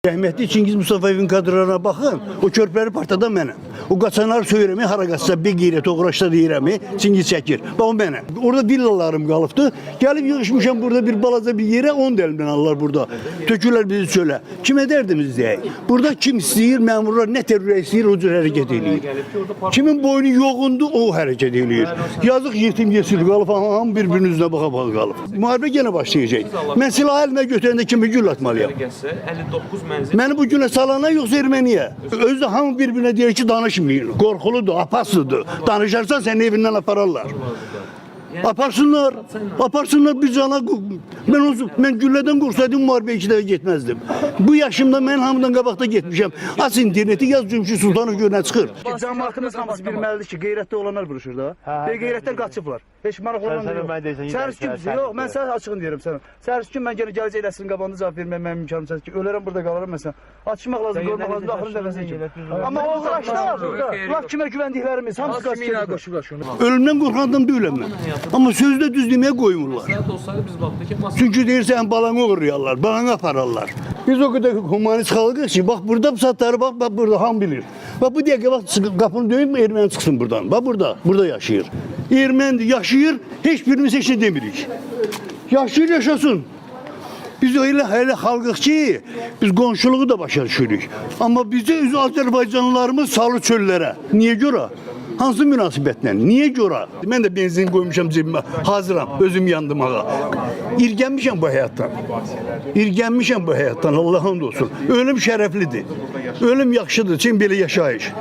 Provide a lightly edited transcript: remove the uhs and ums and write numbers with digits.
Rəhmətli Çingiz Mustafayevin kadrolarına baxın, o körpələri partladan mənəm. O qaçanlar söyləmi, hara qaçsa bir qeyrət, o quraşda deyirəmi, Çingiz çəkir. Bax o mənəm. Orada villalarım qalıbdı. Gəlib yığışmışam burada bir balaca bir yerə, 10 dəlimdən alırlar burada. Tökürlər bizi çölə. Kimə dərdimiz deyək? Burada kim istəyir, məmurlar nə terror istəyir, o cür hərəkət eləyir. Kimin boynu yoğundur, o hərəkət eləyir. Yazıq yetim yesil qalıb, hamı bir-birinin üzünə baxa-baxa qalıb. Müharibə yenə başlayacaq. Mən silah əlimə götürəndə kimi gül atmalıyam. 59 Məni bu günə salana yoxsa Erməniyə? Özü hamı bir-birinə deyir ki, danışmayın. Qorxuludur, apaslıdır. Danışarsan səni evindən apararlar. Aparsınlar, aparsınlar bir cana. Mən güllədən qorsaydım, müharibə 2 dəfə getməzdim. Bu yaşımda mən hamıdan qabaqda getmişəm. Aç interneti, yaz Cümşüd Sultanov görünə çıxır. Cəmaatımız hamısı bilməlidir ki, qeyrətli olanlar vuruşur da. Qeyrətlər qaçıblar. Heç maraqlanan yox. Sərs gün, yox, mən sənə açığını deyirəm sənə. Sərs gün mən gələcək eləsinin qabağında cavab verməyə mənim imkanım çətir ki, ölərəm burada qalaram məsələn. Açmaq lazım, qoymaq lazım, axırın dəfəsini ki. Amma o uğraşlar burada. Laf kimə güvəndiklərimiz, hamısı qaçır. Ölümdən qorxandım deyiləm mən. Amma sözdə düz deməyə qoymurlar. Çünki deyirsən balanı uğurlayarlar, balanı apararlar. Biz o kadar humanist xalqıq ki, bax burada bu saatları bax burada ham bilir. Bax bu dəqiqə bax qapını döyüb erməni çıxsın buradan. Bax burada yaşayır. Erməni yaşayır, heç birimiz heç nə demirik. Yaşayır, yaşasın. Biz öyle xalqıq ki, biz qonşuluğu da başa düşürük. Amma bizə öz Azərbaycanlılarımız salı çöllərə. Niyə görə? Hansı münasibətlə? Niyə görə? Mən də benzin qoymuşam cebimə, hazıram, özüm yandım ağa. İrgənmişəm bu həyatdan. İrgənmişəm bu həyatdan, Allah'ın olsun. Ölüm şərəflidir. Ölüm yaxşıdır, çünki belə yaşayış.